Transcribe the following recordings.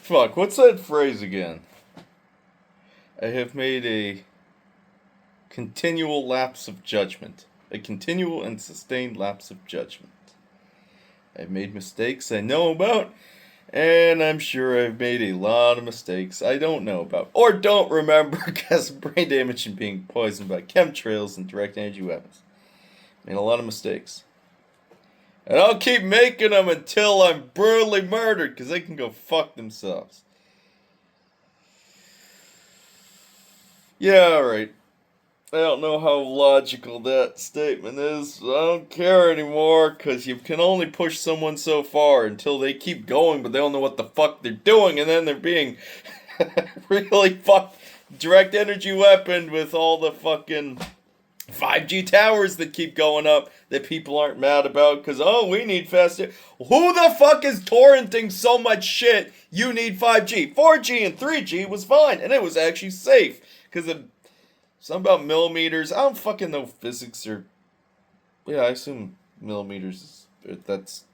Fuck, what's that phrase again? I have made a continual lapse of judgment. A continual and sustained lapse of judgment. I've made mistakes I know about, and I'm sure I've made a lot of mistakes I don't know about. Or don't remember because of brain damage and being poisoned by chemtrails and direct energy weapons. Made a lot of mistakes. And I'll keep making them until I'm brutally murdered, because they can go fuck themselves. Yeah, alright. I don't know how logical that statement is. I don't care anymore, because you can only push someone so far until they keep going, but they don't know what the fuck they're doing, and then they're being really fucked direct energy weaponed with all the fucking 5G towers that keep going up that people aren't mad about because, oh, we need faster. Who the fuck is torrenting so much shit? You need 5G. 4G and 3G was fine, and it was actually safe because of something about millimeters. I don't fucking know physics or. Yeah, I assume millimeters that's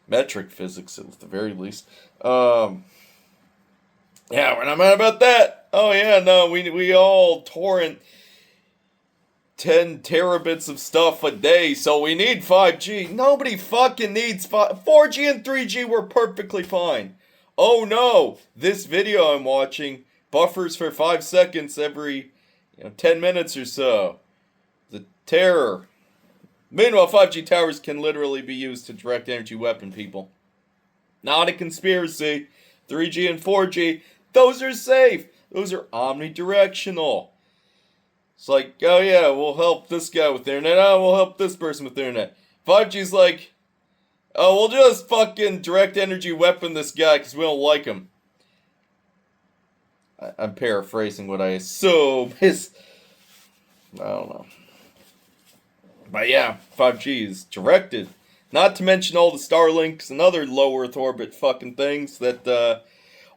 metric physics at the very least. Yeah, we're not mad about that. Oh, yeah, no, we all torrent 10 terabits of stuff a day, so we need 5G. Nobody fucking needs 4G and 3G were perfectly fine. Oh no, this video I'm watching buffers for 5 seconds every 10 minutes or so. The terror. Meanwhile, 5G towers can literally be used to direct energy weapon people. Not a conspiracy. 3G and 4G, those are safe. Those are omnidirectional. It's like, oh yeah, we'll help this guy with the internet. Oh, we'll help this person with the internet. 5G's like, oh, we'll just fucking direct energy weapon this guy because we don't like him. I'm paraphrasing what I assume is, I don't know. But yeah, 5G is directed. Not to mention all the Starlinks and other low Earth orbit fucking things that,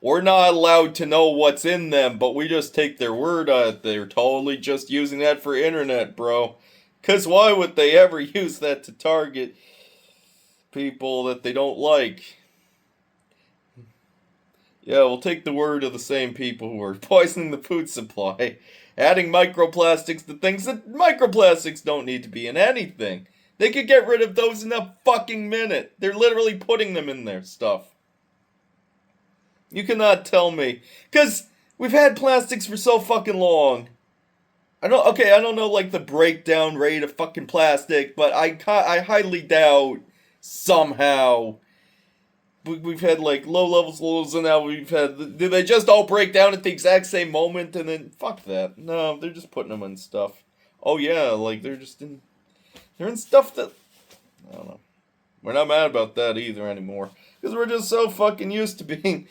we're not allowed to know what's in them, but we just take their word on it. They're totally just using that for internet, bro. Because why would they ever use that to target people that they don't like? Yeah, we'll take the word of the same people who are poisoning the food supply, adding microplastics to things that microplastics don't need to be in anything. They could get rid of those in a fucking minute. They're literally putting them in their stuff. You cannot tell me. Because we've had plastics for so fucking long. I don't know like the breakdown rate of fucking plastic, but I highly doubt somehow we've had like low levels and now we've had, do they just all break down at the exact same moment and then, fuck that. No, they're just putting them in stuff. Oh yeah, like they're in stuff that, I don't know. We're not mad about that either anymore. Because we're just so fucking used to being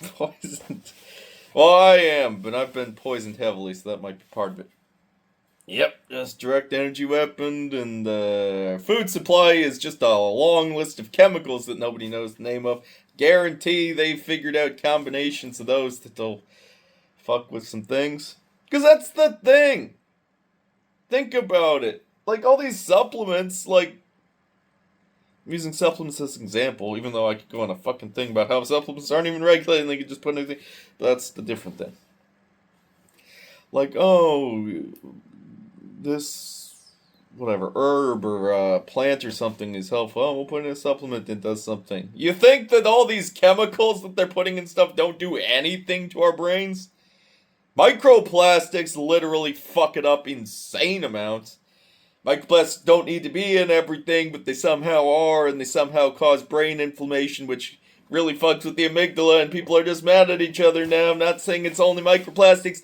poisoned. Well, I am, but I've been poisoned heavily, so that might be part of it. Yep, just direct energy weaponed, and the food supply is just a long list of chemicals that nobody knows the name of. Guarantee they figured out combinations of those that'll fuck with some things. Because that's the thing. Think about it. Like, all these supplements, like, I'm using supplements as an example, even though I could go on a fucking thing about how supplements aren't even regulated and they could just put anything. But that's the different thing. Like, oh, this, whatever, herb or plant or something is helpful. Oh, we'll put in a supplement that does something. You think that all these chemicals that they're putting in stuff don't do anything to our brains? Microplastics literally fuck it up insane amounts. Microplastics don't need to be in everything, but they somehow are, and they somehow cause brain inflammation, which really fucks with the amygdala, and people are just mad at each other now. I'm not saying it's only microplastics,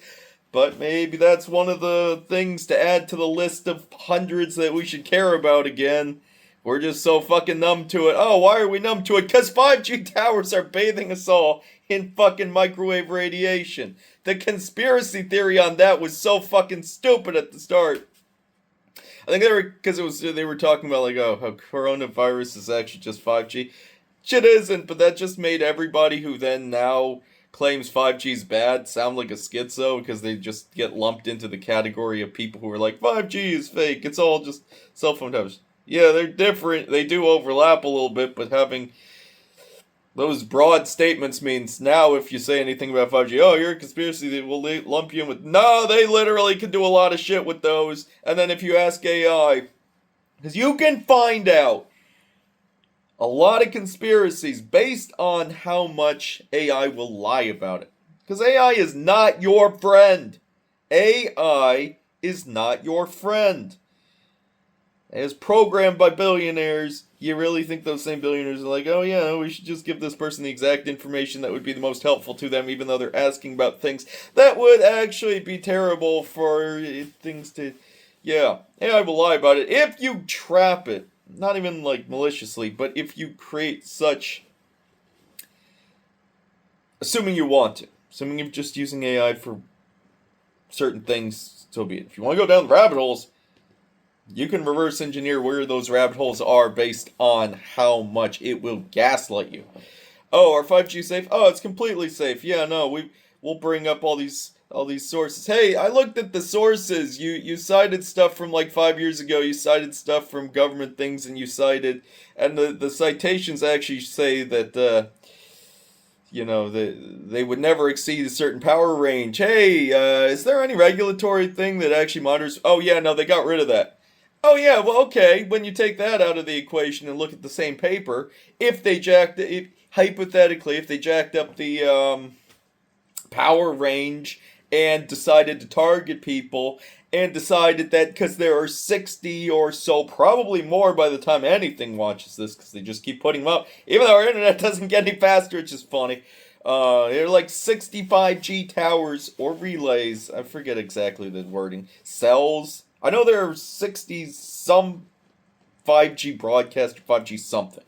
but maybe that's one of the things to add to the list of hundreds that we should care about again. We're just so fucking numb to it. Oh, why are we numb to it? Because 5G towers are bathing us all in fucking microwave radiation. The conspiracy theory on that was so fucking stupid at the start. I think they were talking about like, oh, how coronavirus is actually just 5G. Shit isn't, but that just made everybody who then now claims 5G is bad sound like a schizo because they just get lumped into the category of people who are like, 5G is fake, it's all just cell phone towers. Yeah, they're different, they do overlap a little bit, but having Those broad statements means now if you say anything about 5G, oh, you're a conspiracy, they will lump you in with... No, they literally can do a lot of shit with those. And then if you ask AI, because you can find out a lot of conspiracies based on how much AI will lie about it. Because AI is not your friend. AI is not your friend. It is programmed by billionaires. You really think those same billionaires are like, oh yeah, we should just give this person the exact information that would be the most helpful to them, even though they're asking about things that would actually be terrible for things to... Yeah, AI will lie about it. If you trap it, not even like maliciously, but if you create such... Assuming you want to. Assuming you're just using AI for certain things, so be it. If you want to go down the rabbit holes, you can reverse engineer where those rabbit holes are based on how much it will gaslight you. Oh, are 5G safe? Oh, it's completely safe. Yeah, no, we'll bring up all these sources. Hey, I looked at the sources. You cited stuff from like 5 years ago. You cited stuff from government things, and the citations actually say that they would never exceed a certain power range. Hey, is there any regulatory thing that actually monitors? Oh yeah, no, they got rid of that. Oh yeah, well okay, when you take that out of the equation and look at the same paper, hypothetically, if they jacked up the power range and decided to target people and decided that because there are 60 or so, probably more by the time anything watches this, because they just keep putting them up, even though our internet doesn't get any faster, it's just funny. There are like 65G towers or relays, I forget exactly the wording, cells. I know there are 60 some 5G broadcast or 5G something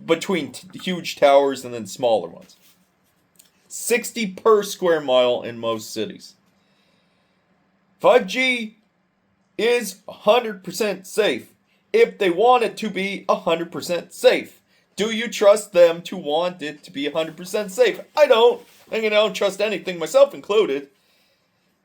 between huge towers and then smaller ones. 60 per square mile in most cities. 5G is 100% safe if they want it to be 100% safe. Do you trust them to want it to be 100% safe? I don't. I don't trust anything, myself included.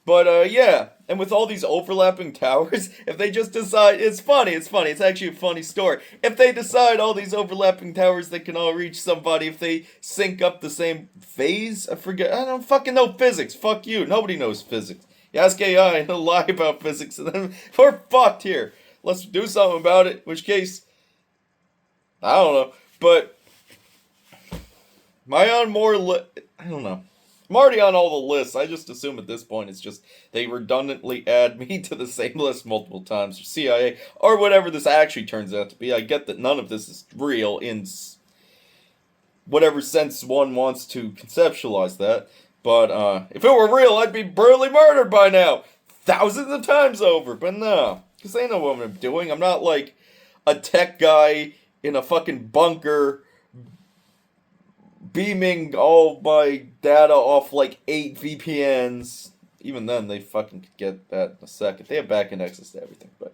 But, yeah, and with all these overlapping towers, if they just decide, it's funny, it's actually a funny story. If they decide all these overlapping towers, they can all reach somebody, if they sync up the same phase, I don't fucking know physics, fuck you, nobody knows physics. You ask AI and he'll lie about physics, and then we're fucked here. Let's do something about it, in which case, I don't know, but, I don't know. I'm already on all the lists. I just assume at this point it's just they redundantly add me to the same list multiple times, or CIA, or whatever this actually turns out to be. I get that none of this is real in whatever sense one wants to conceptualize that, but if it were real, I'd be brutally murdered by now, thousands of times over, but no, because they know what I'm doing. I'm not like a tech guy in a fucking bunker beaming all my data off like 8 VPNs. Even then, they fucking could get that in a second. They have backend access to everything, but...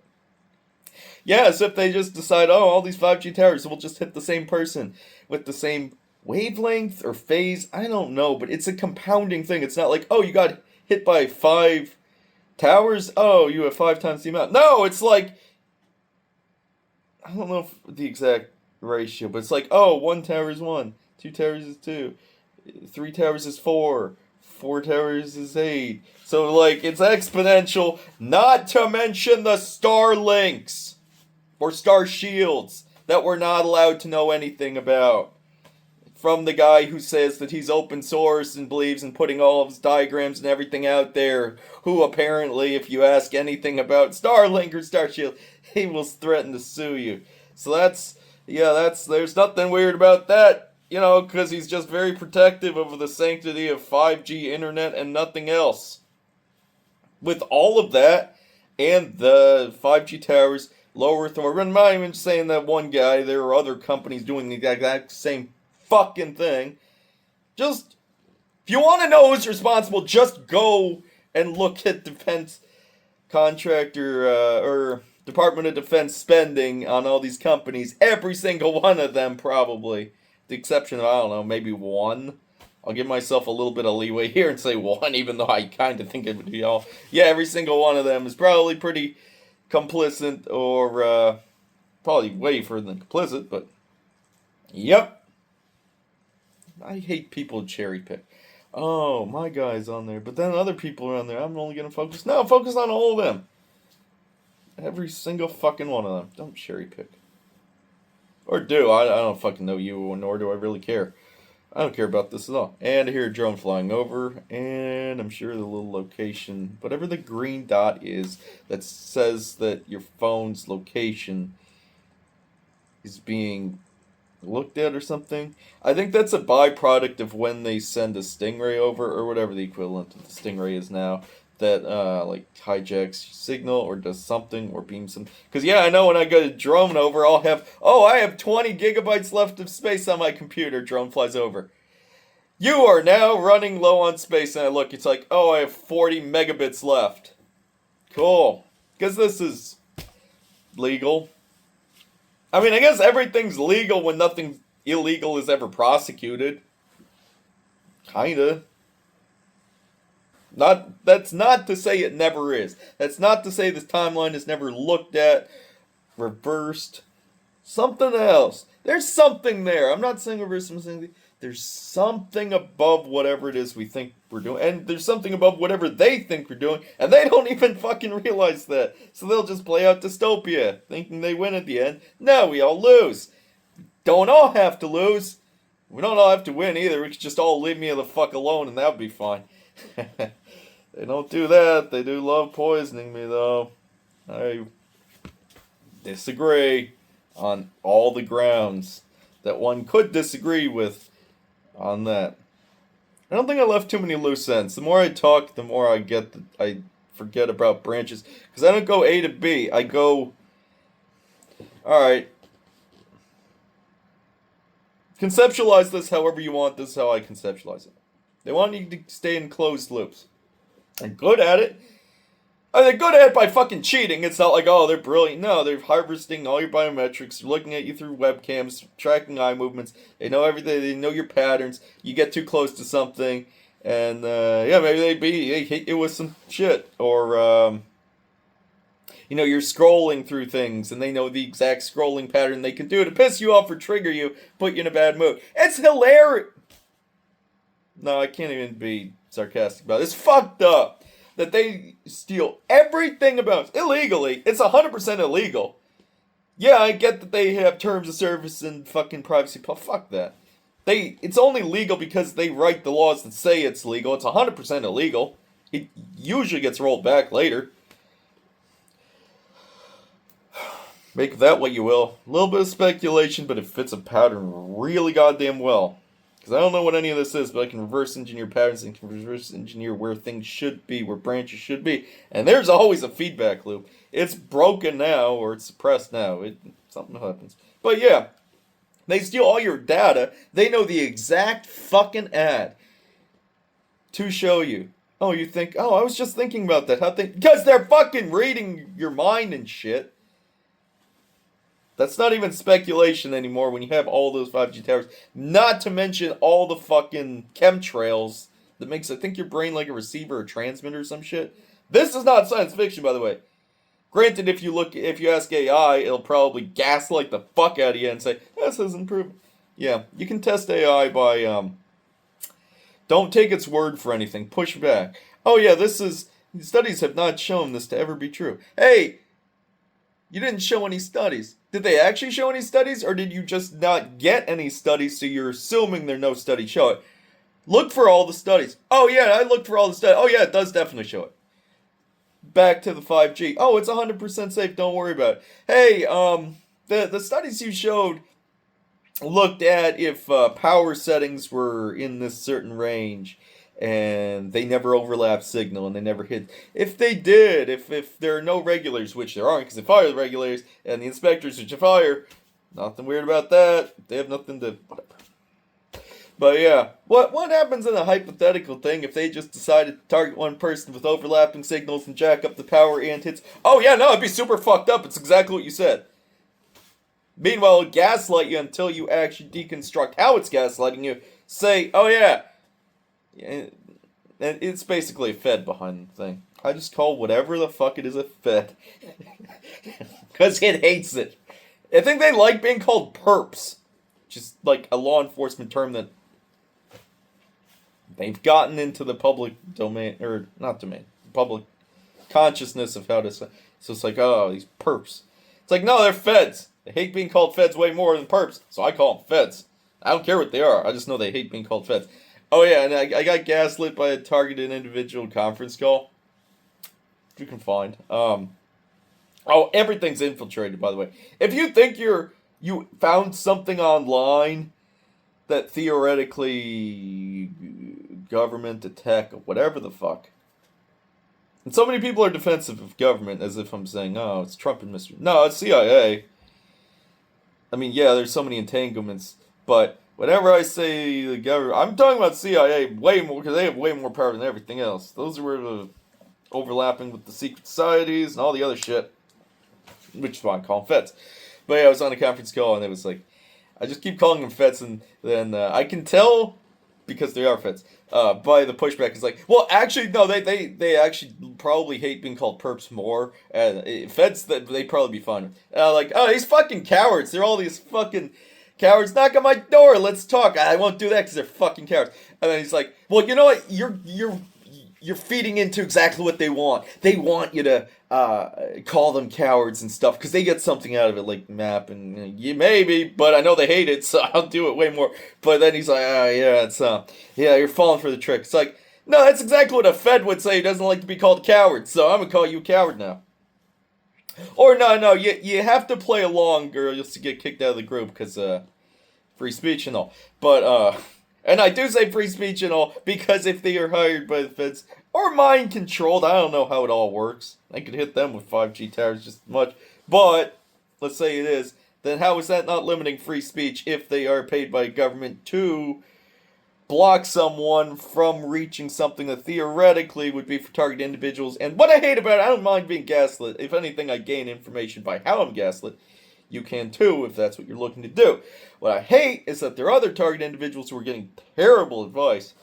Yeah, so if they just decide, oh, all these 5G towers will just hit the same person with the same wavelength or phase, I don't know, but it's a compounding thing. It's not like, oh, you got hit by 5 towers, oh, you have 5 times the amount. No, it's like... I don't know the exact ratio, but it's like, oh, 1 tower is 1. 2 towers is 2, 3 towers is 4, 4 towers is 8. So, like, it's exponential, not to mention the Starlinks, or Star Shields, that we're not allowed to know anything about. From the guy who says that he's open source and believes in putting all of his diagrams and everything out there, who apparently, if you ask anything about Starlink or Star Shield, he will threaten to sue you. So there's nothing weird about that. Because he's just very protective of the sanctity of 5G internet and nothing else. With all of that, and the 5G towers, low Earth orbit, I'm not even saying that one guy, there are other companies doing the exact same fucking thing. Just, if you want to know who's responsible, just go and look at defense contractor, or Department of Defense spending on all these companies. Every single one of them, probably. The exception of, I don't know, maybe 1. I'll give myself a little bit of leeway here and say 1, even though I kind of think it would be all. Yeah, every single one of them is probably pretty complicit, or probably way further than complicit, but yep. I hate people who cherry pick. Oh, my guy's on there, but then other people are on there. I'm only gonna focus. No, focus on all of them. Every single fucking one of them. Don't cherry pick. Or do. I don't fucking know you, nor do I really care. I don't care about this at all. And I hear a drone flying over, and I'm sure the little location, whatever the green dot is, that says that your phone's location is being looked at or something. I think that's a byproduct of when they send a stingray over, or whatever the equivalent of the stingray is now, that like hijacks your signal or does something or beams some. Because yeah, I know when I get a drone over, I have 20 gigabytes left of space on my computer. Drone flies over. You are now running low on space, and I look, it's like, oh, I have 40 megabits left. Cool. Because this is legal. I mean, I guess everything's legal when nothing illegal is ever prosecuted. Kinda. That's not to say it never is. That's not to say this timeline is never looked at, reversed. Something else. There's something there. I'm not saying reverse, I'm saying there's something above whatever it is we think we're doing. And there's something above whatever they think we're doing. And they don't even fucking realize that. So they'll just play out dystopia, thinking they win at the end. No, we all lose. Don't all have to lose. We don't all have to win either. We could just all leave me the fuck alone and that would be fine. They don't do that. They do love poisoning me, though. I disagree on all the grounds that one could disagree with on that. I don't think I left too many loose ends. The more I talk, the more I forget about branches. Because I don't go A to B. I go... Alright. Conceptualize this however you want. This is how I conceptualize it. They want you to stay in closed loops. They're good at it. They're good at it by fucking cheating. It's not like, oh, they're brilliant. No, they're harvesting all your biometrics. They're looking at you through webcams, tracking eye movements. They know everything. They know your patterns. You get too close to something, and yeah, maybe they hit you with some shit, or you're scrolling through things, and they know the exact scrolling pattern they can do to piss you off or trigger you, put you in a bad mood. It's hilarious. No, I can't even be sarcastic about it. It's fucked up that they steal everything about us illegally. It's 100% illegal. Yeah, I get that they have terms of service and fucking privacy. Fuck that. It's only legal because they write the laws that say it's legal. It's 100% illegal. It usually gets rolled back later. Make of that what you will. A little bit of speculation, but it fits a pattern really goddamn well. Because I don't know what any of this is, but I can reverse engineer patterns and can reverse engineer where things should be, where branches should be. And there's always a feedback loop. It's broken now, or it's suppressed now. Something happens. But yeah, they steal all your data. They know the exact fucking ad to show you. Oh, you think, oh, I was just thinking about that. Because they're fucking reading your mind and shit. That's not even speculation anymore when you have all those 5G towers. Not to mention all the fucking chemtrails that makes, I think, your brain like a receiver or transmitter or some shit. This is not science fiction, by the way. Granted, if you ask AI, it'll probably gaslight the fuck out of you and say, this is improvement. Yeah, you can test AI by, don't take its word for anything. Push back. Oh yeah, studies have not shown this to ever be true. Hey! You didn't show any studies. Did they actually show any studies, or did you just not get any studies, so you're assuming there are no studies? Show it. Look for all the studies. Oh yeah, I looked for all the studies. Oh yeah, it does definitely show it. Back to the 5G. Oh, it's 100% safe, don't worry about it. Hey, the studies you showed looked at if power settings were in this certain range, and they never overlap signal, and they never hit. If they did, if there are no regulators, which there aren't, because they fire the regulators, and the inspectors which you fire, nothing weird about that. They have nothing to, whatever. But yeah, what happens in a hypothetical thing if they just decided to target one person with overlapping signals and jack up the power and hits? Oh yeah, no, it'd be super fucked up. It's exactly what you said. Meanwhile, it'll gaslight you until you actually deconstruct how it's gaslighting you. Say, oh yeah, it's basically a Fed behind the thing. I just call whatever the fuck it is a Fed. Because it hates it. I think they like being called perps. Just like a law enforcement term that They've gotten into the public domain, or not domain, public consciousness of how to say. So it's like, oh, these perps. It's like, no, they're feds. They hate being called feds way more than perps, so I call them feds. I don't care what they are. I just know they hate being called feds. Oh yeah, and I got gaslit by a targeted individual conference call. You can find. Oh, everything's infiltrated, by the way. If you think you found something online that theoretically government attack, whatever the fuck. And so many people are defensive of government as if I'm saying, oh, it's Trump and Mr. No, it's CIA. I mean, yeah, there's so many entanglements, but whenever I say the government, I'm talking about CIA way more because they have way more power than everything else. Those are the overlapping with the secret societies and all the other shit, which is why I call them feds. But yeah, I was on a conference call and it was like, I just keep calling them feds, and then I can tell because they are feds by the pushback. It's like, well, actually, no, they actually probably hate being called perps more. Feds, that they probably be fine with. Like, oh, these fucking cowards. They're all these fucking cowards. Knock on my door. Let's talk. I won't do that because they're fucking cowards. And then he's like, well, you know what? You're feeding into exactly what they want. They want you to call them cowards and stuff because they get something out of it, like map and yeah, maybe, but I know they hate it, so I'll do it way more. But then he's like, yeah, it's yeah, you're falling for the trick. It's like, no, that's exactly what a Fed would say. He doesn't like to be called coward, so I'm gonna call you a coward now. Or no, you have to play along, or you'll get kicked out of the group because free speech and all. But and I do say free speech and all because if they are hired by the feds or mind controlled, I don't know how it all works. I could hit them with 5G towers just as much. But let's say it is, then how is that not limiting free speech if they are paid by government to block someone from reaching something that theoretically would be for targeted individuals? And what I hate about it, I don't mind being gaslit. If anything, I gain information by how I'm gaslit. You can too, if that's what you're looking to do. What I hate is that there are other target individuals who are getting terrible advice.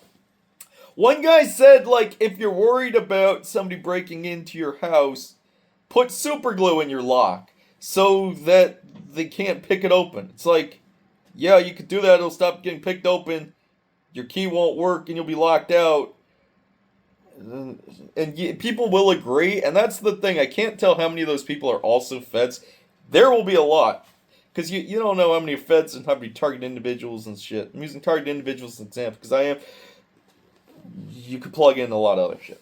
One guy said, like, if you're worried about somebody breaking into your house, put super glue in your lock so that they can't pick it open. It's like, yeah, you could do that, it'll stop getting picked open, your key won't work, and you'll be locked out. And people will agree, and that's the thing. I can't tell how many of those people are also feds. There will be a lot. Because you don't know how many feds and how many target individuals and shit. I'm using target individuals as an example because I am. You could plug in a lot of other shit.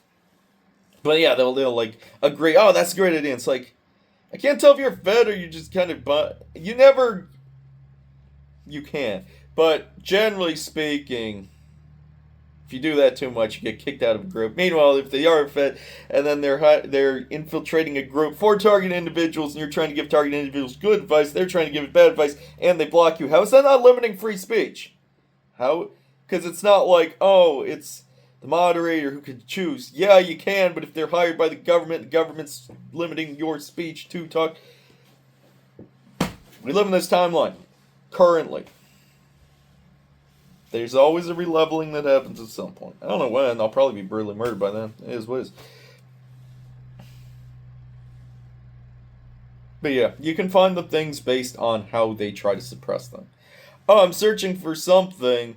But yeah, they'll like agree, oh, that's a great idea. It's like, I can't tell if you're a fed or you just kind of, you can. But generally speaking, if you do that too much, you get kicked out of a group. Meanwhile, if they are a Fed, and then they're infiltrating a group for target individuals, and you're trying to give target individuals good advice, they're trying to give bad advice, and they block you. How is that not limiting free speech? How? Because it's not like, oh, it's the moderator who can choose. Yeah, you can, but if they're hired by the government's limiting your speech to talk. We live in this timeline, currently. There's always a releveling that happens at some point. I don't know when. I'll probably be brutally murdered by then. It is what it is. But yeah, you can find the things based on how they try to suppress them. Oh, I'm searching for something,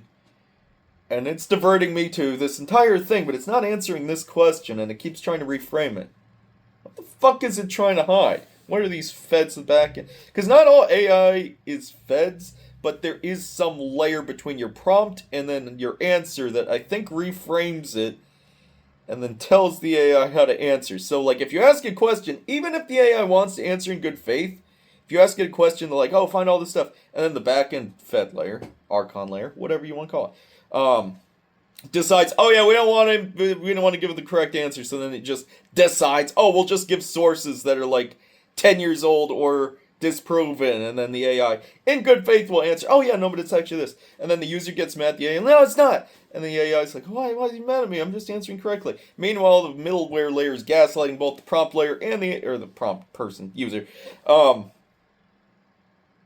and it's diverting me to this entire thing, but it's not answering this question, and it keeps trying to reframe it. What the fuck is it trying to hide? What are these feds in the back end? Because not all AI is feds, but there is some layer between your prompt and then your answer that I think reframes it and then tells the AI how to answer. So, like, if you ask a question, even if the AI wants to answer in good faith, if you ask it a question, they're like, oh, find all this stuff, and then the back-end Fed layer, Archon layer, whatever you want to call it, decides, oh yeah, we don't want to give it the correct answer, so then it just decides, oh, we'll just give sources that are like 10 years old or disproven, and then the AI, in good faith, will answer, oh yeah, no, but it's actually this. And then the user gets mad at the AI, no, it's not. And the AI is like, why is he mad at me? I'm just answering correctly. Meanwhile, the middleware layer is gaslighting both the prompt layer and the prompt person, user, and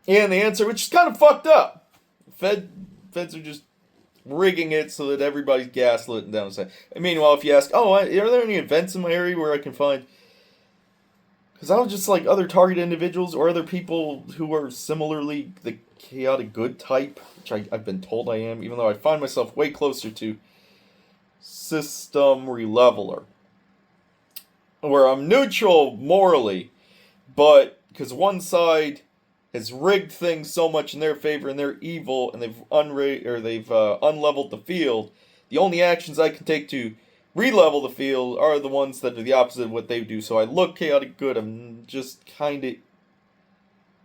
the answer, which is kind of fucked up. Feds are just rigging it so that everybody's gaslit and downside. And meanwhile, if you ask, oh, are there any events in my area where I can find... Because I was just like other target individuals or other people who are similarly the chaotic good type, which I've been told I am, even though I find myself way closer to system releveler, where I'm neutral morally, but because one side has rigged things so much in their favor and they're evil and they've unleveled the field, the only actions I can take to re-level the field are the ones that are the opposite of what they do. So I look chaotic good. I'm just kind of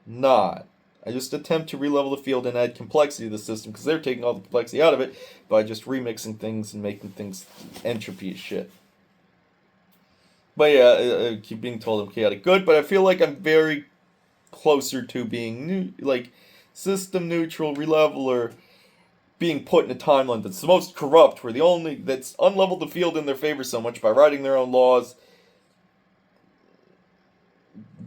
not. I just attempt to re-level the field and add complexity to the system because they're taking all the complexity out of it by just remixing things and making things entropy as shit. But yeah, I keep being told I'm chaotic good, but I feel like I'm very closer to being system neutral, releveler, being put in a timeline that's the most corrupt, where that's unleveled the field in their favor so much by writing their own laws,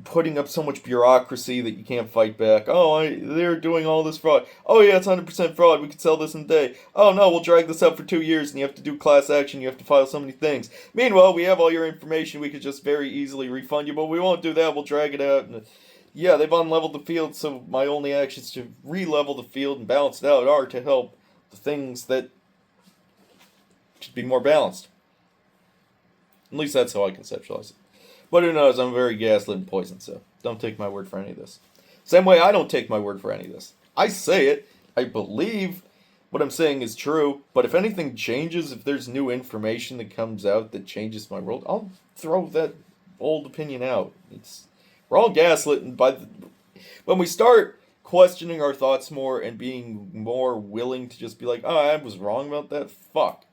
putting up so much bureaucracy that you can't fight back. They're doing all this fraud. Oh yeah, it's 100% fraud. We could sell this in a day. Oh no, we'll drag this out for 2 years and you have to do class action. You have to file so many things. Meanwhile, we have all your information. We could just very easily refund you, but we won't do that. We'll drag it out. And yeah, they've unleveled the field, so my only actions to re-level the field and balance it out are to help the things that should be more balanced. At least that's how I conceptualize it. But who knows, I'm very gaslit and poisoned, so don't take my word for any of this. Same way I don't take my word for any of this. I say it, I believe what I'm saying is true, but if anything changes, if there's new information that comes out that changes my world, I'll throw that old opinion out. We're all gaslit, and when we start questioning our thoughts more and being more willing to just be like, oh, I was wrong about that, fuck.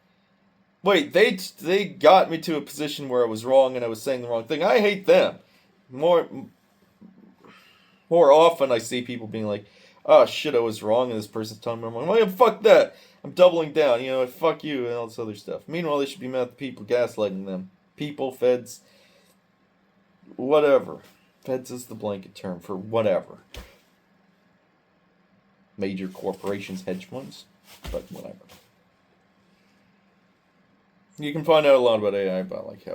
Wait, they got me to a position where I was wrong and I was saying the wrong thing. I hate them. More often I see people being like, oh shit, I was wrong and this person's telling me I'm wrong. I'm like, fuck that. I'm doubling down, fuck you and all this other stuff. Meanwhile, they should be mad at the people gaslighting them. People, feds, whatever. Feds is the blanket term for whatever. Major corporations, hedge funds, but whatever. You can find out a lot about AI, about like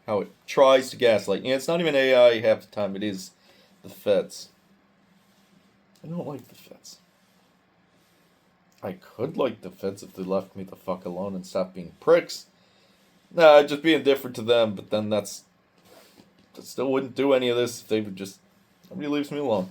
how it tries to gaslight. It's not even AI half the time. It is the feds. I don't like the feds. I could like the feds if they left me the fuck alone and stopped being pricks. Nah, just be indifferent to them. But then that still wouldn't do any of this if they would just nobody leaves me alone.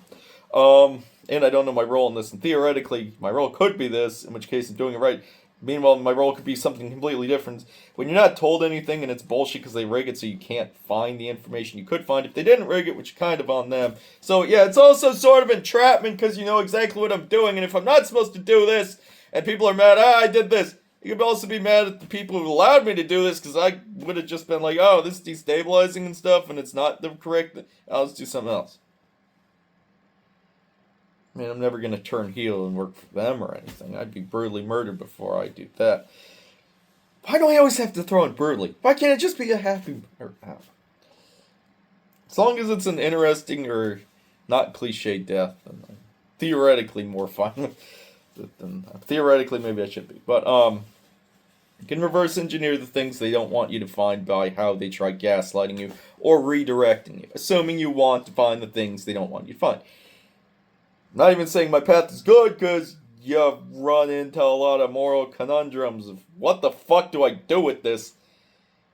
And I don't know my role in this. And theoretically, my role could be this, in which case I'm doing it right. Meanwhile, my role could be something completely different. When you're not told anything and it's bullshit because they rig it so you can't find the information you could find if they didn't rig it, which is kind of on them. So yeah, it's also sort of entrapment because you know exactly what I'm doing. And if I'm not supposed to do this and people are mad, I did this. You could also be mad at the people who allowed me to do this because I would have just been like, oh, this is destabilizing and stuff and it's not the correct, I'll just do something else. I mean, I'm never going to turn heel and work for them or anything. I'd be brutally murdered before I do that. Why do I always have to throw in brutally? Why can't it just be a happy... As long as it's an interesting or not cliche death, then I'm theoretically more fine than... Theoretically, maybe I should be. But, you can reverse engineer the things they don't want you to find by how they try gaslighting you or redirecting you, assuming you want to find the things they don't want you to find. I'm not even saying my path is good, because you run into a lot of moral conundrums of what the fuck do I do with this?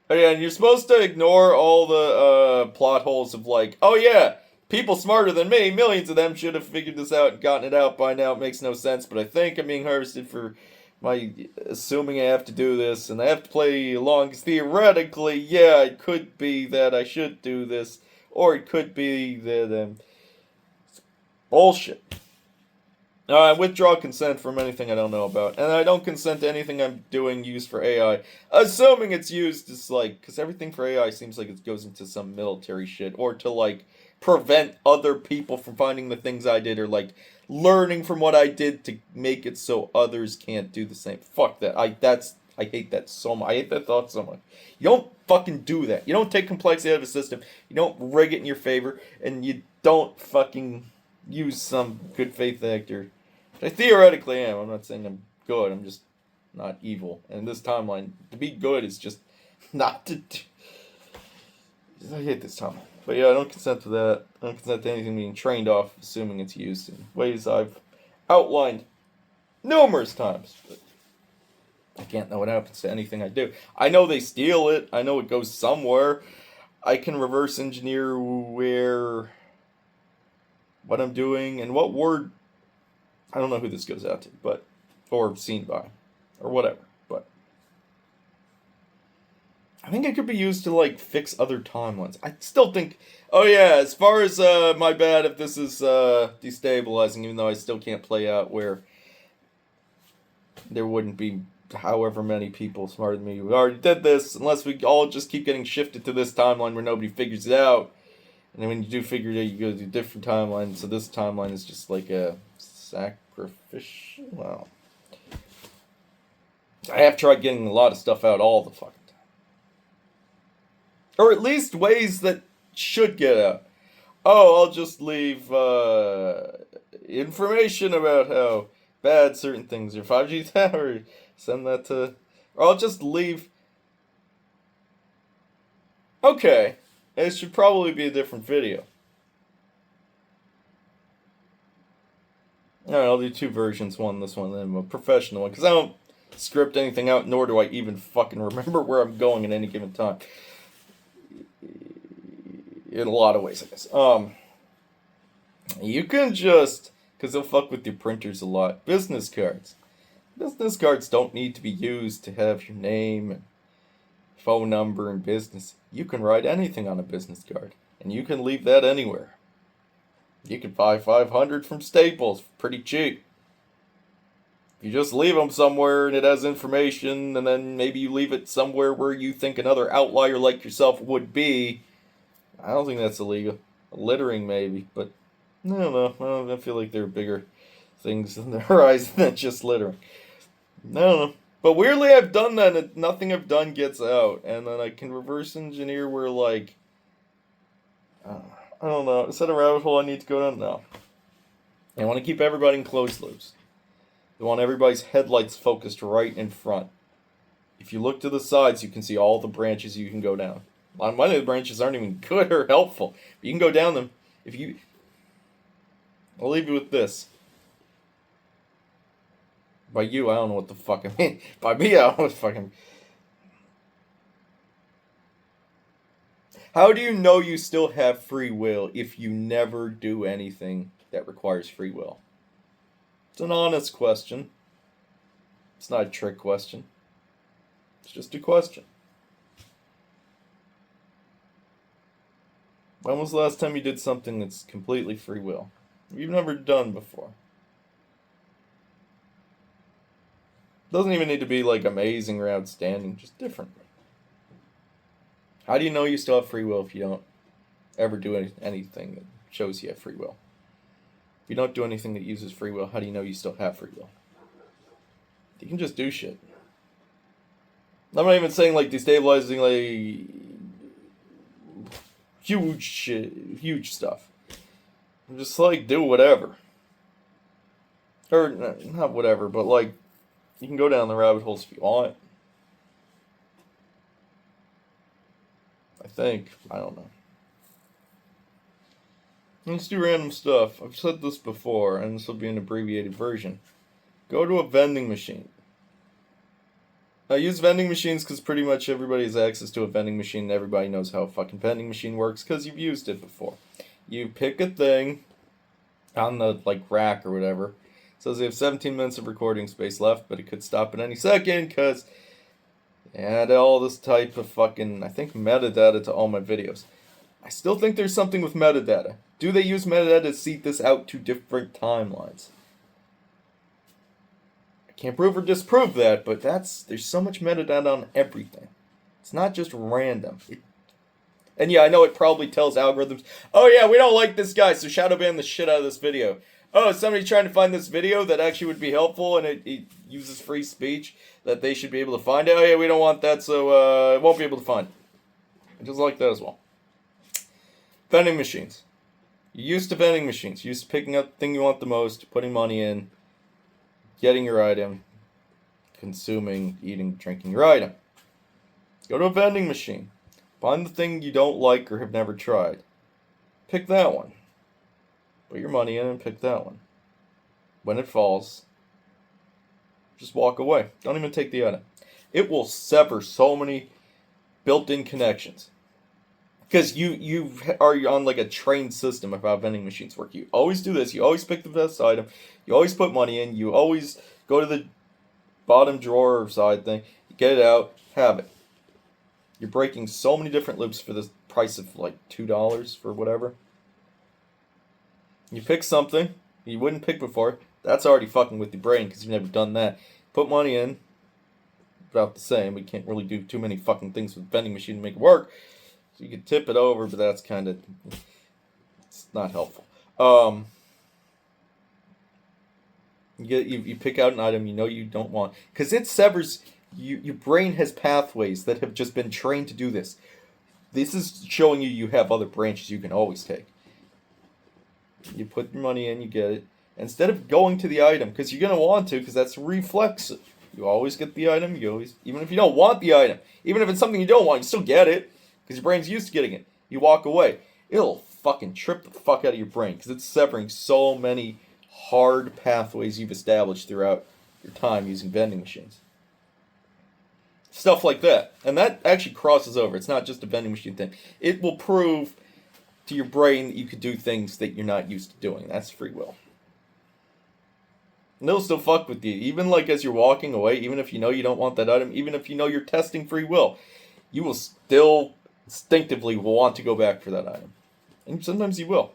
And you're supposed to ignore all the plot holes of like, oh yeah, people smarter than me, millions of them should have figured this out and gotten it out by now. It makes no sense, but I think I'm being harvested for my assuming I have to do this, and I have to play along, because theoretically, yeah, it could be that I should do this, or it could be that bullshit. I withdraw consent from anything I don't know about. And I don't consent to anything I'm doing used for AI. Assuming it's used as like... Because everything for AI seems like it goes into some military shit. Or to like prevent other people from finding the things I did. Or like learning from what I did to make it so others can't do the same. Fuck that. I hate that so much. I hate that thought so much. You don't fucking do that. You don't take complexity out of a system. You don't rig it in your favor. And you don't fucking... use some good faith actor. I theoretically am. I'm not saying I'm good. I'm just not evil. And in this timeline, to be good is just not to do. I hate this timeline. But yeah, I don't consent to that. I don't consent to anything being trained off, assuming it's used in ways I've outlined numerous times. But I can't know what happens to anything I do. I know they steal it. I know it goes somewhere. I can reverse engineer where what I'm doing and what word. I don't know who this goes out to, but or seen by, or whatever. But I think it could be used to like fix other timelines. I still think. Oh yeah, as far as my bad if this is destabilizing, even though I still can't play out where there wouldn't be however many people smarter than me who already did this, unless we all just keep getting shifted to this timeline where nobody figures it out. And then when you do figure it out, you go to a different timeline. So this timeline is just like a sacrificial. Well, I have tried getting a lot of stuff out all the fucking time, or at least ways that should get out. Oh, I'll just leave information about how bad certain things are. 5G tower, send that to. Or I'll just leave. Okay, it should probably be a different video. Alright, I'll do two versions, one this one, then a professional one, because I don't script anything out, nor do I even fucking remember where I'm going at any given time. In a lot of ways, I guess. You can just, because they'll fuck with your printers a lot, business cards. Business cards don't need to be used to have your name and phone number and business. You can write anything on a business card, and you can leave that anywhere. You can buy 500 from Staples, pretty cheap. You just leave them somewhere and it has information, and then maybe you leave it somewhere where you think another outlier like yourself would be. I don't think that's illegal. Littering, maybe, but I don't know. I feel like there are bigger things on the horizon than just littering. I don't know. But weirdly, I've done that, and nothing I've done gets out. And then I can reverse engineer where, like, I don't know. Is that a rabbit hole I need to go down? No. I want to keep everybody in closed loops. I want everybody's headlights focused right in front. If you look to the sides, you can see all the branches you can go down. One of the branches aren't even good or helpful. But you can go down them. I'll leave you with this. By you, I don't know what the fuck I mean. By me, I don't know what the fuck I mean. How do you know you still have free will if you never do anything that requires free will? It's an honest question. It's not a trick question. It's just a question. When was the last time you did something that's completely free will? You've never done before. Doesn't even need to be like amazing or outstanding, just different. How do you know you still have free will if you don't ever do anything that shows you have free will? If you don't do anything that uses free will, how do you know you still have free will? You can just do shit. I'm not even saying like destabilizing like huge shit, huge stuff. I'm just like do whatever. Or not whatever, but like you can go down the rabbit holes if you want. I think. I don't know. Let's do random stuff. I've said this before, and this will be an abbreviated version. Go to a vending machine. I use vending machines because pretty much everybody has access to a vending machine and everybody knows how a fucking vending machine works because you've used it before. You pick a thing on the like rack or whatever. It says they have 17 minutes of recording space left, but it could stop at any second because add all this type of fucking, I think, metadata to all my videos. I still think there's something with metadata. Do they use metadata to seed this out to different timelines? I can't prove or disprove that, but there's so much metadata on everything. It's not just random. And yeah, I know it probably tells algorithms, oh yeah, we don't like this guy, so shadow ban the shit out of this video. Oh, somebody trying to find this video that actually would be helpful and it uses free speech that they should be able to find it. Oh yeah, we don't want that, so it won't be able to find it. I just like that as well. Vending machines. You're used to vending machines. You're used to picking up the thing you want the most, putting money in, getting your item, consuming, eating, drinking your item. Go to a vending machine. Find the thing you don't like or have never tried. Pick that one. Put your money in and pick that one. When it falls, Just walk away. Don't even take the item. It will sever so many built-in connections. Because you are on like a trained system of how vending machines work. You always do this. You always pick the best item. You always put money in. You always go to the bottom drawer side thing. You get it out. Have it. You're breaking so many different loops for the price of like $2 for whatever. You pick something you wouldn't pick before. That's already fucking with your brain because you've never done that. Put money in. About the same. We can't really do too many fucking things with vending machine to make it work. So you can tip it over, but that's kind of, it's not helpful. You pick out an item you know you don't want because it severs. Your brain has pathways that have just been trained to do this. This is showing you have other branches you can always take. You put your money in, you get it. Instead of going to the item, because you're going to want to, because that's reflexive. You always get the item, even if you don't want the item, even if it's something you don't want, you still get it, because your brain's used to getting it. You walk away. It'll fucking trip the fuck out of your brain, because it's severing so many hard pathways you've established throughout your time using vending machines. Stuff like that. And that actually crosses over. It's not just a vending machine thing. It will prove to your brain that you could do things that you're not used to doing. That's free will. And it'll still fuck with you. Even like as you're walking away, even if you know you don't want that item, even if you know you're testing free will, you will still instinctively want to go back for that item. And sometimes you will.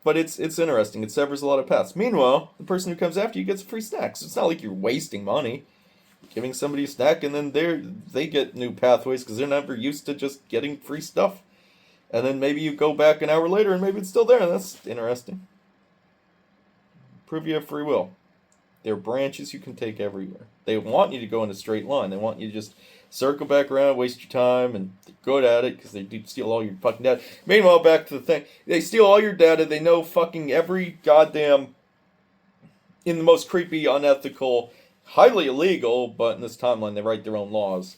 But it's interesting. It severs a lot of paths. Meanwhile, the person who comes after you gets free snacks. It's not like you're wasting money giving somebody a snack, and then they get new pathways because they're never used to just getting free stuff. And then maybe you go back an hour later and maybe it's still there, and that's interesting. Prove you have free will. There are branches you can take everywhere. They want you to go in a straight line. They want you to just circle back around, waste your time, and they're good at it because they do steal all your fucking data. Meanwhile, back to the thing. They steal all your data. They know fucking every goddamn, in the most creepy, unethical, highly illegal, but in this timeline they write their own laws,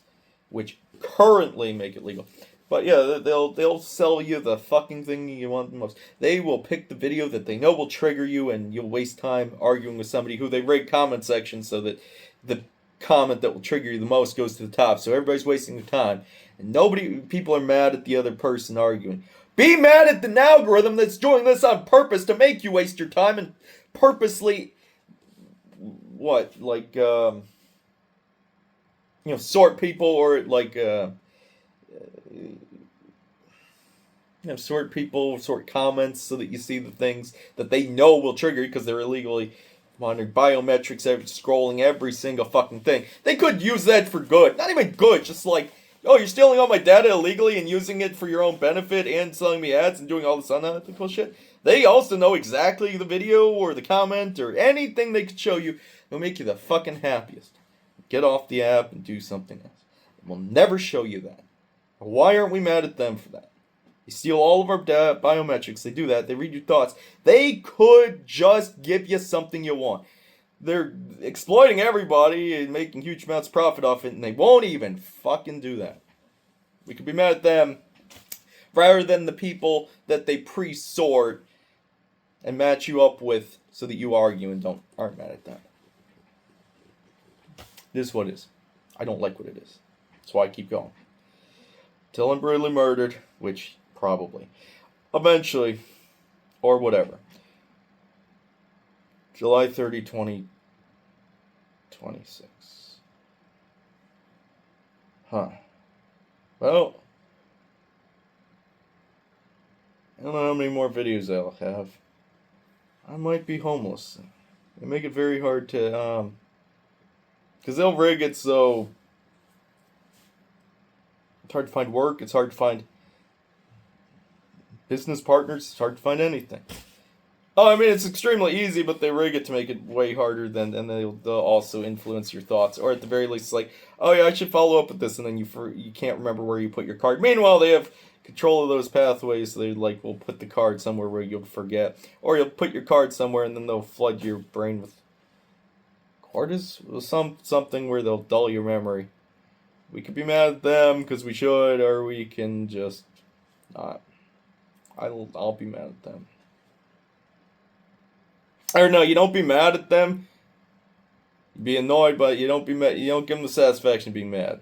which currently make it legal. But yeah, they'll sell you the fucking thing you want the most. They will pick the video that they know will trigger you, and you'll waste time arguing with somebody who they rate comment section so that the comment that will trigger you the most goes to the top. So everybody's wasting their time, and people are mad at the other person arguing. Be mad at the algorithm that's doing this on purpose to make you waste your time and purposely sort people, or sort comments so that you see the things that they know will trigger you because they're illegally monitoring biometrics, scrolling every single fucking thing. They could use that for good. Not even good, just like, oh, you're stealing all my data illegally and using it for your own benefit and selling me ads and doing all this unethical shit. They also know exactly the video or the comment or anything they could show you. They'll make you the fucking happiest. Get off the app and do something else. We'll never show you that. Why aren't we mad at them for that? They steal all of our biometrics. They do that. They read your thoughts. They could just give you something you want. They're exploiting everybody and making huge amounts of profit off it, and they won't even fucking do that. We could be mad at them rather than the people that they pre-sort and match you up with so that you argue and aren't mad at them. It is what it is. I don't like what it is. That's why I keep going. Till I'm brutally murdered, which probably. Eventually. Or whatever. July 30, 2026. Huh. Well, I don't know how many more videos I'll have. I might be homeless. They make it very hard to, because they'll rig it so it's hard to find work, it's hard to find business partners, it's hard to find anything. Oh, I mean, it's extremely easy, but they rig it to make it way harder and they'll also influence your thoughts. Or at the very least, it's like, oh yeah, I should follow up with this, and then you can't remember where you put your card. Meanwhile, they have control of those pathways, so they will put the card somewhere where you'll forget. Or you'll put your card somewhere, and then they'll flood your brain with something where they'll dull your memory. We could be mad at them, because we should, or we can just not. I'll be mad at them. Or no, you don't be mad at them. You be annoyed, but you don't be mad. You don't give them the satisfaction of being mad.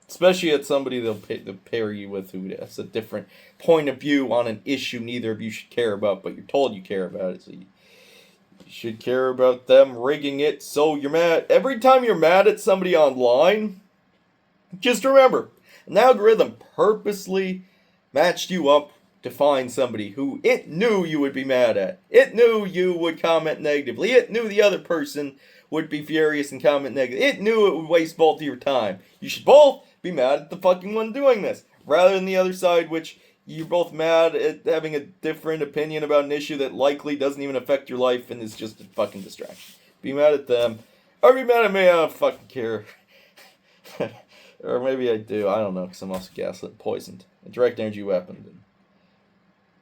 Especially at somebody they'll pair you with who has a different point of view on an issue neither of you should care about, but you're told you care about it. So you should care about them rigging it so you're mad. Every time you're mad at somebody online, just remember, an algorithm purposely matched you up to find somebody who it knew you would be mad at. It knew you would comment negatively. It knew the other person would be furious and comment negatively. It knew it would waste both of your time. You should both be mad at the fucking one doing this, rather than the other side, which you're both mad at having a different opinion about an issue that likely doesn't even affect your life and is just a fucking distraction. Be mad at them, or be mad at me, I don't fucking care. Or maybe I do, I don't know, because I'm also gaslit, poisoned, a direct energy weapon, and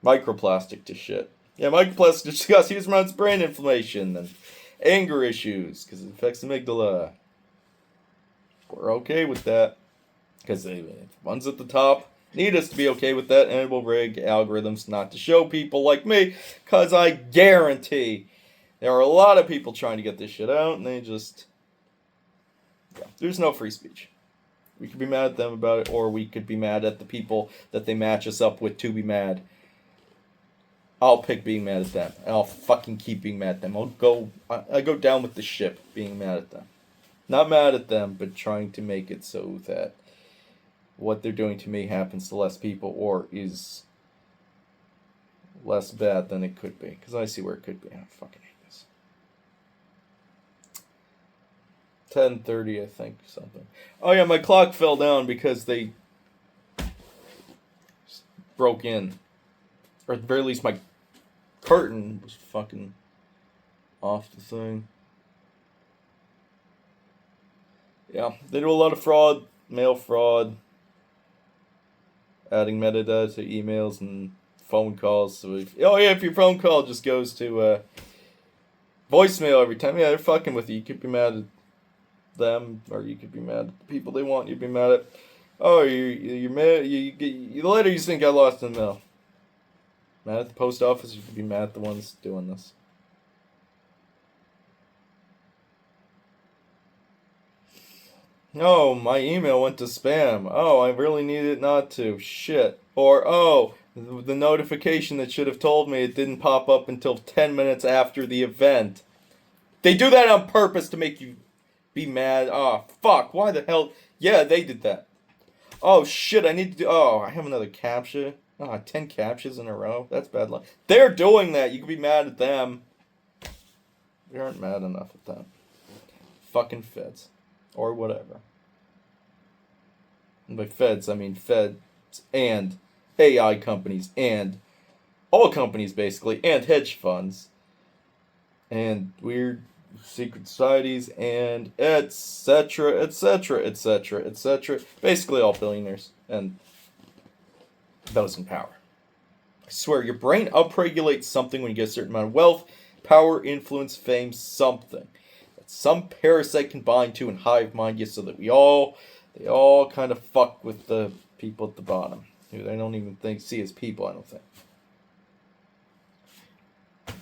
microplastic to shit. Yeah, microplastic to discuss huge amounts of brain inflammation and anger issues, because it affects the amygdala. We're okay with that, because the ones at the top need us to be okay with that, and it will rig algorithms not to show people like me, because I guarantee there are a lot of people trying to get this shit out, and they just... Yeah, there's no free speech. We could be mad at them about it, or we could be mad at the people that they match us up with to be mad. I'll pick being mad at them, and I'll fucking keep being mad at them. I go down with the ship being mad at them. Not mad at them, but trying to make it so that what they're doing to me happens to less people, or is less bad than it could be. Because I see where it could be. I fucking hate this. 10:30, I think, something. Oh yeah, my clock fell down because they broke in. Or at the very least, my curtain was fucking off the thing. Yeah, they do a lot of fraud, mail fraud, adding metadata to emails and phone calls. So if your phone call just goes to voicemail every time, yeah, they're fucking with you. You could be mad at them, or you could be mad at the people they want you to be mad at. Oh, you're mad. The letter you think got lost in the mail. Mad at the post office. You could be mad at the ones doing this. Oh, my email went to spam. Oh, I really need it not to. Shit. Or, oh, the notification that should have told me it didn't pop up until 10 minutes after the event. They do that on purpose to make you be mad. Oh, fuck. Why the hell? Yeah, they did that. Oh, shit. I need to do... Oh, I have another captcha. Oh, 10 captchas in a row. That's bad luck. They're doing that. You can be mad at them. We aren't mad enough at them. Fucking feds. Or whatever. And by feds, I mean feds and AI companies and all companies, basically, and hedge funds and weird secret societies and etc., etc., etc., etc. Basically all billionaires and those in power. I swear, your brain upregulates something when you get a certain amount of wealth, power, influence, fame, something. Some parasite can bind to and hive mind you so that they all kind of fuck with the people at the bottom, who they don't even see as people, I don't think.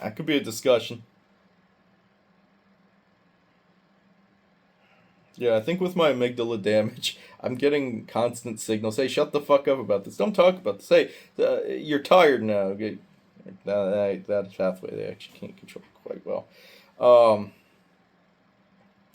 That could be a discussion. Yeah, I think with my amygdala damage, I'm getting constant signals. Hey, shut the fuck up about this. Don't talk about this. Hey, you're tired now. Okay. That pathway they actually can't control quite well. Oh,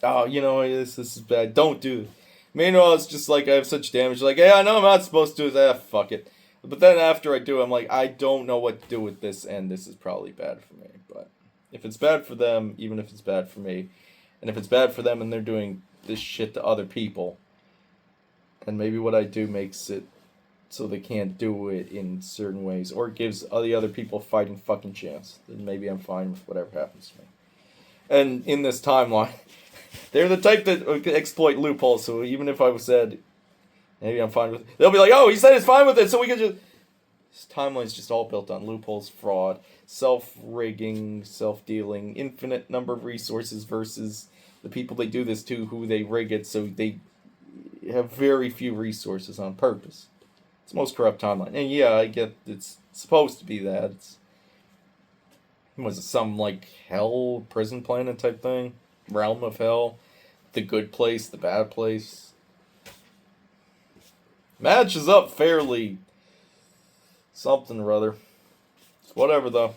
this is bad. Don't do it. Meanwhile, it's just like I have such damage. Like, hey, I know I'm not supposed to do this. Fuck it. But then after I do, I'm like, I don't know what to do with this, and this is probably bad for me. But if it's bad for them, even if it's bad for me, and if it's bad for them and they're doing this shit to other people, and maybe what I do makes it so they can't do it in certain ways, or it gives the other people a fighting fucking chance, then maybe I'm fine with whatever happens to me. And in this timeline, they're the type that exploit loopholes, so even if I was said, maybe I'm fine with it, they'll be like, oh, he said he's fine with it, so we can just... This timeline's just all built on loopholes, fraud, self-rigging, self-dealing, infinite number of resources versus the people they do this to, who they rig it, so they have very few resources on purpose. It's the most corrupt timeline. And yeah, I get it's supposed to be that. Was it some, like, hell prison planet type thing? realm of hell. The good place, the bad place. Matches up fairly something or other. Whatever though.